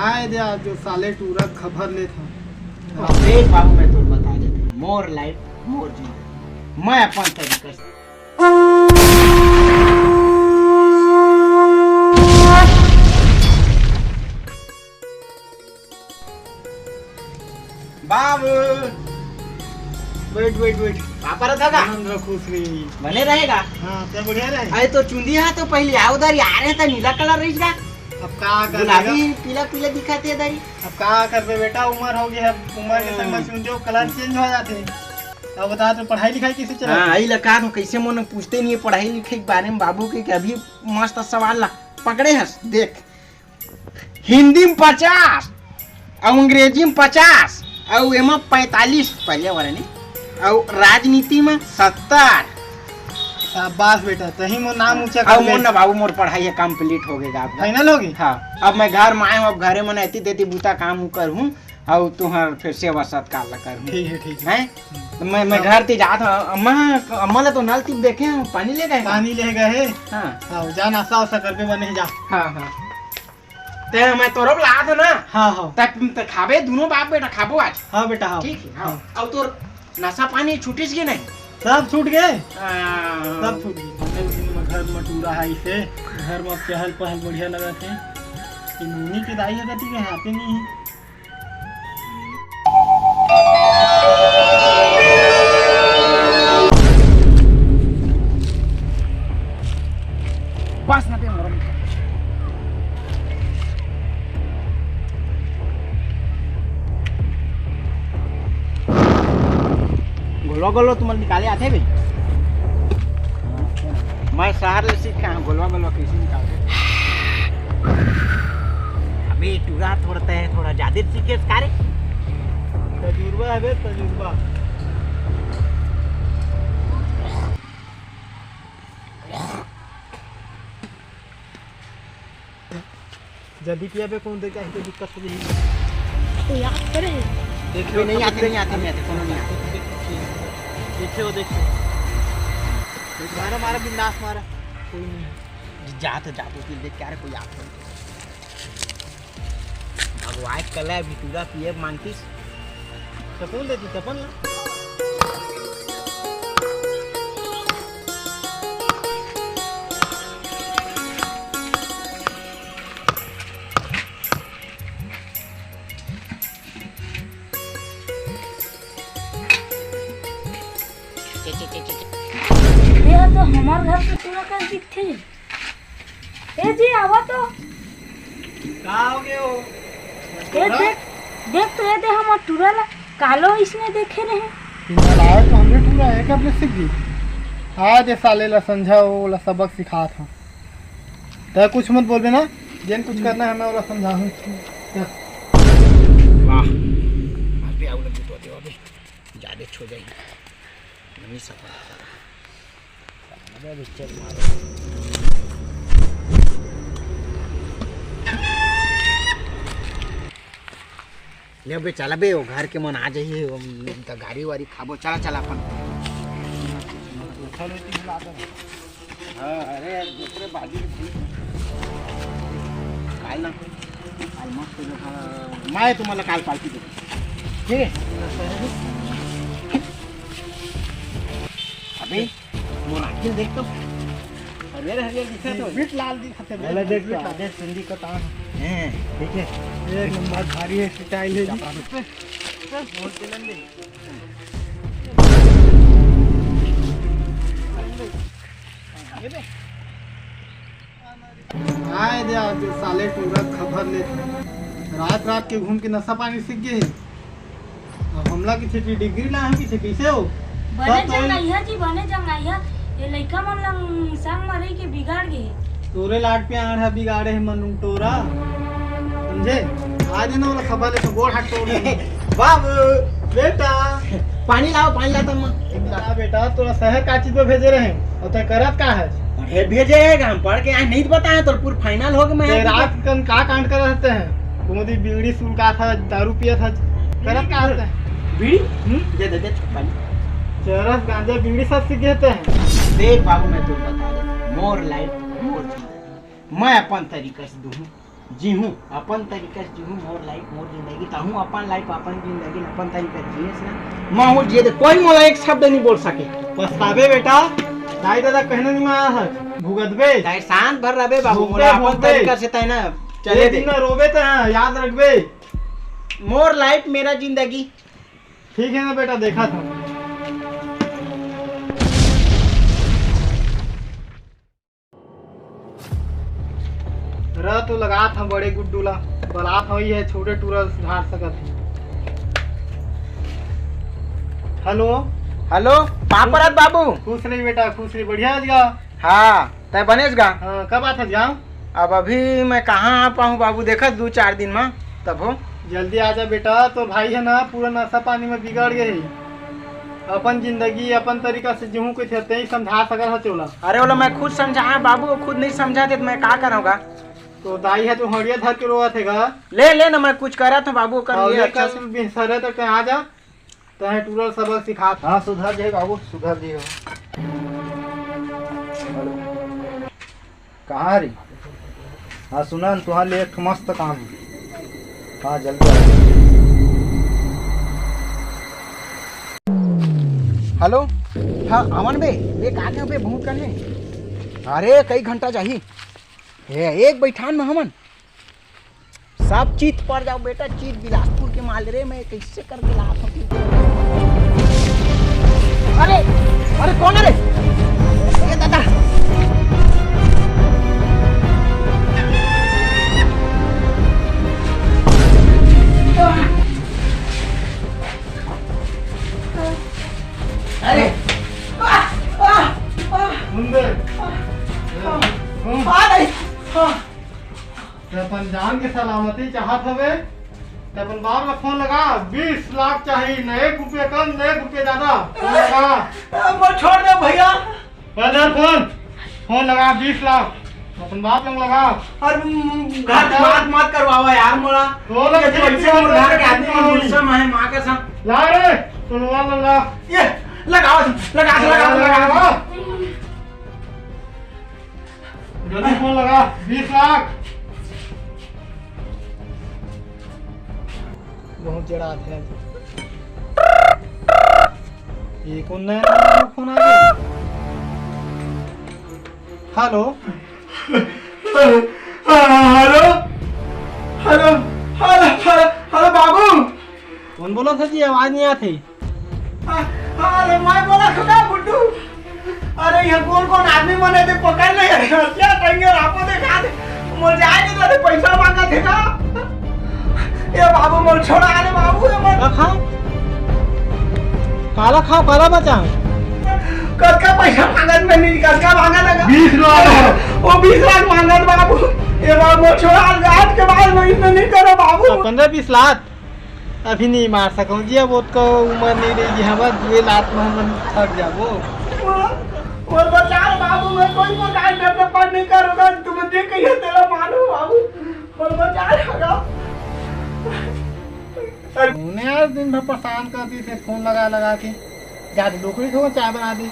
आए दे आज जो साले टूरा खबर ले था। देख बाबू मैं तो बता देता, मोर लाइफ मोर जी, मैं अपन तरीके से बाबू वेट पापा रहा था हम खुश रही बने रहेगा। हाँ क्या बढ़िया रहे। अरे तो चुंदी हा तो पहले आओ उधर आ रहे थे, नीला कलर रहीगा, अब का कर गुलाबी पीला पीला दिखाते इधर। अब का कर बे बेटा, उम्र हो गई है, उम्र के संग में सुन जो कलर चेंज हो जाते हैं। अब बता तो पढ़ाई लिखाई कैसे चल रही है? हाँ आई लगा तो कैसे मन पूछते नहीं है पढ़ाई लिखाई के बारे में बाबू के, कि अभी मस्त सवाल ला पकड़े हस। देख हिंदी में 50 और अंग्रेजी में 50 और एमा 45 पहले वाले ने, और राजनीति में 70। शाबाश बेटा, तही मोर नाम ऊंचा और कर मोर ले। ना बाबू मोर पढ़ाई है कंप्लीट हो गएगा आपका। फाइनल होगी। हाँ अब मैं घर में आया हूँ, अब घरे में रहती देती बूता काम कर हूँ और तुम्हार फिर सेवा सत्कार ला कर हूँ। ठीक है। हैं तो मैं घर ते जाता हूँ। अम्मा ने तो नल टिप देखे हैं, पानी ले गए। पानी ले गए। हाँ हाँ जा नाश्ता वास्ता कर पे बने जा। हाँ ते मैं तोरब ला दो ना। हाँ तक खाबे दोनों बाप बेटा खाबो आज। हाँ बेटा हाँ ठीक है। हाँ अब तोर नशा पानी छूटिस की नहीं? सब छूट गए, सब सब छूट गए। हमने उस दिन में घर में टूरा है इसे, घर में चहल पहल बढ़िया लगा थे। नूनी की दाई है कती के हाथे नहीं है। पास ना पे मोरम गोलो तुम निकाले आते भी। मैं शहर से सीखा हूँ गोलवा कैसे निकालते। अबे टूरा थोड़ा ज्यादा सीखे कार्य तजुर्बा है बे, तजुर्बा। जल्दी किया बे, कौन देखा है तो दिक्कत हो जाएगी। तो याद करे देखियो नहीं आते कोनो नहीं आते। देखियो मारा बिंदास मारा, कोई नहीं। जाते फिर देख क्या कोई आप भगवान कल भी टूरा पिए मांगतीस चपल देती चपल ना। ये तो हमार घर पे पूरा कर दिखते। ए जी आवा तो का हो गए हो? ए देख तो ये दे हम टूरा ला कालो इसने देखे रहे। लाया तो हमने टूरा है कब ले सीख गई। आज ये साले ला समझा वो सबक सिखा था। तो कुछ मत बोल ना, जिन कुछ करना है मैं वाला समझाऊं। वाह अभी आउ लगी तो दे अबे ज्यादा छो जाएगी नहीं सकता। अबे चेक मारो ले बे, चला बे वो घर के मन आ जाइए तो गाड़ी वाड़ी खाबो। चला अपन। हाँ अरे दूसरे बाजू काल ना काल मस्त मैं तुम्हाला काल पार्टी देतो ठीक है। अबे मोन आखिर देख तो हरियर दिखा तो बिट लाल दिखते हैं। पहले देख लो देख सिंधी का तान है ठीक है। एक नंबर भारी है, स्टाइल है। आए दे आज जो साले टूरा खबर ले था। रात के घूम के नशा पानी सीख गए। अब हमला की छेटी डिग्री ला हम की कैसे हो? बने जंगाइया जी बने जंगाइया ये लइका मन लंग संग मरे के बिगाड़ गए। तोरे लाट पे आढ़ा बिगाड़े है मनु टोरा, समझे? आज ना वाला खबर ले तो गोड़ हाथ तोड़ दे। बाबू बेटा पानी लाओ तो ला बेटा, तोरा शहर का चीज पे भेजे रहे और ते करत का है? अरे भेजेगा हम पढ़ के आए नहीं तो बताया तो पूरा फाइनल हो गया। ते रात कन का कांड कर रहते हैं? कुमुदी बीड़ी सुल का था, दारू पिया था, करत का होता है? बीड़ी दे पानी चरस गांजा बीड़ी सब सीख गए हैं। देख बाबू मैं तो बता दे मोर लाइफ मोर जी, मैं अपन तरीके से दूँ जीहूँ अपन तरीका से जीहूँ मोर लाइफ मोर जिंदगी ताहूँ अपन लाइफ अपन जिंदगी अपन तरीका से जिए ना माँ वो जिए दे कोई मोला एक शब्द नहीं बोल सके। पछतावे बेटा, दाई दादा कहने नहीं माया है भुगतबे। ताई शांत भर रहे बाबू भूखे, मोला अपन भूखे। तरीका से तय ना चले एक दे। दिन ना रोबे तो याद रखबे। मोर लाइफ मेरा जिंदगी। ठीक है ना बेटा, देखा था। रह तो लगा था बड़े गुड्डूला, बला था है छोटे टूरा सुधार सकत है। हेलो हेलो पापरात बाबू। खुश रही बेटा, खुश रही, बढ़िया है गा। हाँ तय बनेगा। हाँ कब आता जाऊँ? अब अभी मैं कहाँ आ पाऊँ बाबू, देखा 2-4 दिन में तब हो। जल्दी आ जा बेटा, तो भाई है ना पूरा नशा पानी में बिगड़ गए है। अपन जिंदगी अपन तरीका से जीहूँ के थे ही समझा सकल है चोला। अरे बोला मैं खुद समझा बाबू, खुद नहीं समझा दे तो मैं क्या करूँगा। तो दाई है तो हड़िया धर के रोआ थे गा। ले ना मैं कुछ करा था बाबू कर लिए अच्छा से। सर तो कहीं आ जा, तहे टूरल सबक सिखा। हाँ सुधर जाए बाबू, सुधर जाइए। कहाँ रे? हाँ सुना तुहार लिए एक मस्त काम है। हाँ जल्दी आ। हेलो हाँ अमन बे वे का बे भूत करने। अरे कई घंटा चाहिए एक बैठान में हमन सब चीत पर जाओ बेटा, चीत बिलासपुर के माल रे मैं कैसे करके ला सकती। अरे अरे कौन है रे? ए दादा अरे अपन जान के सलामती चाहत हवे तो अपन बाप का फोन लगा। 20 लाख चाहिए, न 1 रुपये कम न 1 रुपये ज्यादा। फोन लगा, मैं छोड़ दो भैया। फोन लगा 20 लाख अपन बाप लोग लगा। और घर बात मत करवाओ यार मोला। तो लग पैसे मोर घर के आदमी में गुस्सा में है मां के संग। ला रे सुनवा लगा ये लगाओ लगा जल्दी फोन लगा। 20 लाख बहुत जड़ा थे। ये कौन नया फोन आ गया? Hello hello hello hello hello बाबू। कौन बोला था जी? आवाज नहीं आती। अरे मैं बोला खुदा गुड्डू। अरे यहाँ कौन आदमी बने थे पकड़ ले क्या कहेंगे आपको देखा दे मुझे जाए नहीं तो पैसा मांगा थे ना। ये बाबू मोल छोड़ा अरे बाबू ये मत खाओ काला बचा कद पैसा मांगत में नहीं कद का मांगा लगा 20 लाख। वो 20 लाख मांगत बाबू। ये बाबू मोल छोड़ा आज के बाद मैं इतना नहीं करो बाबू। 15-20 लाख अभी नहीं मार सकूँ जी, अब उसको उम्र नहीं रही है। बस 2 लाख में हम थक जाबो। और बचा बाबू मैं कोई को काल में पर नहीं करूंगा। तुम देख के ये तेरा मानो बाबू और बचा लगा। उन्हें यार दिन भर परेशान करती थे फोन लगा के। जा डोकरी खो चाय बना दी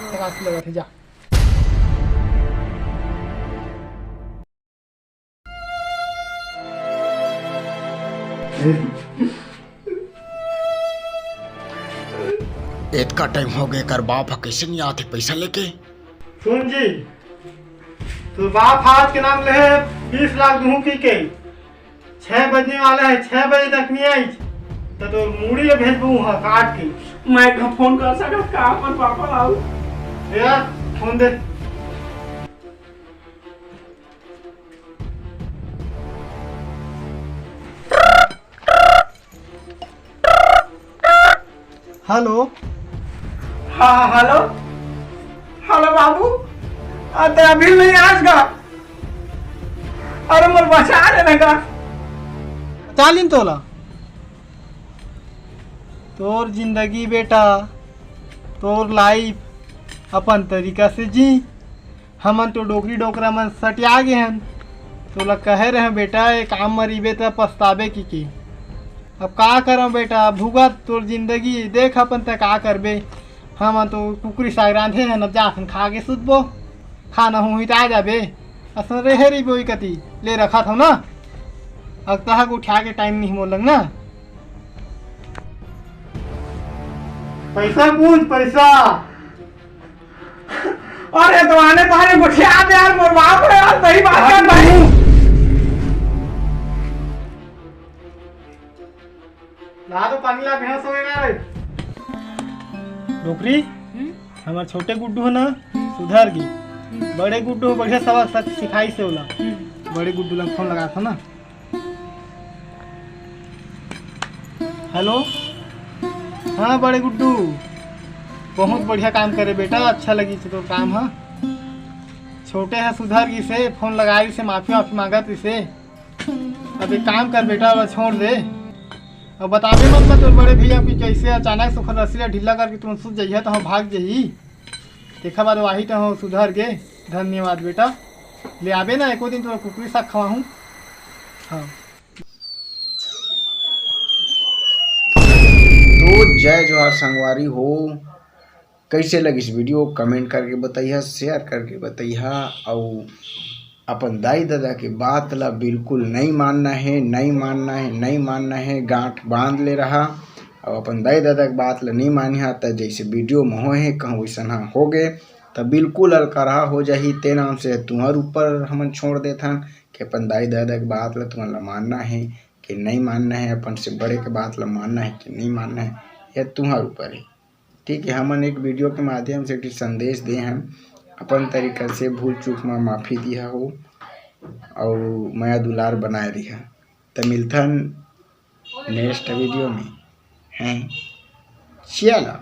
लगा थे जा। इतना टाइम हो गया कर बाप कैसे नहीं आते पैसा लेके। सुन जी, तो बाप आज के नाम ले 20 लाख दूँ की के 6 बजने वाला है, 6 बजे तक नहीं आई तो मूड़ी ले भेज दूँ काट के। मैं फोन कर सकता कहाँ पर पापा लाऊ यार फोन दे। हेलो हाँ हेलो हेलो बाबू। अरे अभी नहीं आएगा। अरे मोर बचा लेने का 40 तोला तोर जिंदगी बेटा, तोर लाइफ अपन तरीका से जी। हमन तो डोकरी डोकरा मन सटिया गए हैं। तो ला कहे रहे बेटा ये काम मरीबे तो पछतावे की। अब का करम बेटा, भुगत तोर जिंदगी देख अपन तक का करबे। हम तो कुकरी साग रांधे हैं, अब जासन खा के सुतबो। खाना हूँ हिटा जाबे असन रहे रही बोई कती ले रखा था ना, अब तहा को उठा के टाइम नहीं मोल ना। पैसा पूछ पैसा। अरे तो आने तुम्हारे गुठिया दे यार, मोर बाप है यार, सही बात कर भाई। ला तो पानी ला, बेहोश हो गया रे। डोकरी हमारे छोटे गुड्डू है ना सुधर गई, बड़े गुड्डू हो बढ़िया सबक सिखाई से होला। बड़े गुड्डू लग फोन लगा था ना। हेलो, हाँ बड़े गुड्डू, बहुत बढ़िया काम करे बेटा, अच्छा लगी तो काम है। छोटे है सुधर गई से, फोन लगाई से माफी मांगत इसे। अब एक काम कर बेटा, अब छोड़ दे, और बताबे मत मैं तोर बड़े भैया की कैसे अचानक सुखर रसीला ढीला करके तुम सुध जाइए तो हम भाग जाइए। देखा बात वही तो सुधर गे। धन्यवाद बेटा, ले आबे ना एको दिन तो कुकरी साग खवाऊँ। हाँ तो जय जोहार संगवारी हो, कैसे लगी इस वीडियो कमेंट करके बताइए, शेयर करके बताइए। और अपन दाई दादा के बात ला बिल्कुल नहीं मानना है, नहीं मानना है, नहीं मानना है, गांठ बांध ले रहा। और अपन दाई दादा के बात ला नहीं मानिहा तो जैसे वीडियो में हो है कहूँ वैसा हो गए तो बिल्कुल अलकरहा हो जाही। ते नाम से तुम्हारे ऊपर हम छोड़ देथन कि अपन दाई दादा के बात ला तुम्हारा मानना है कि नहीं मानना है, अपन से बड़े के बात ला मानना है कि नहीं मानना है, यह तुम्हारे ऊपर है। ठीक है, हमन एक वीडियो के माध्यम से एक संदेश दे हैं, अपन तरीका से भूल चूक में माफ़ी दिया हो और माया दुलार बनाए रहा। तो मिलथन नेक्स्ट वीडियो में हैं, चला।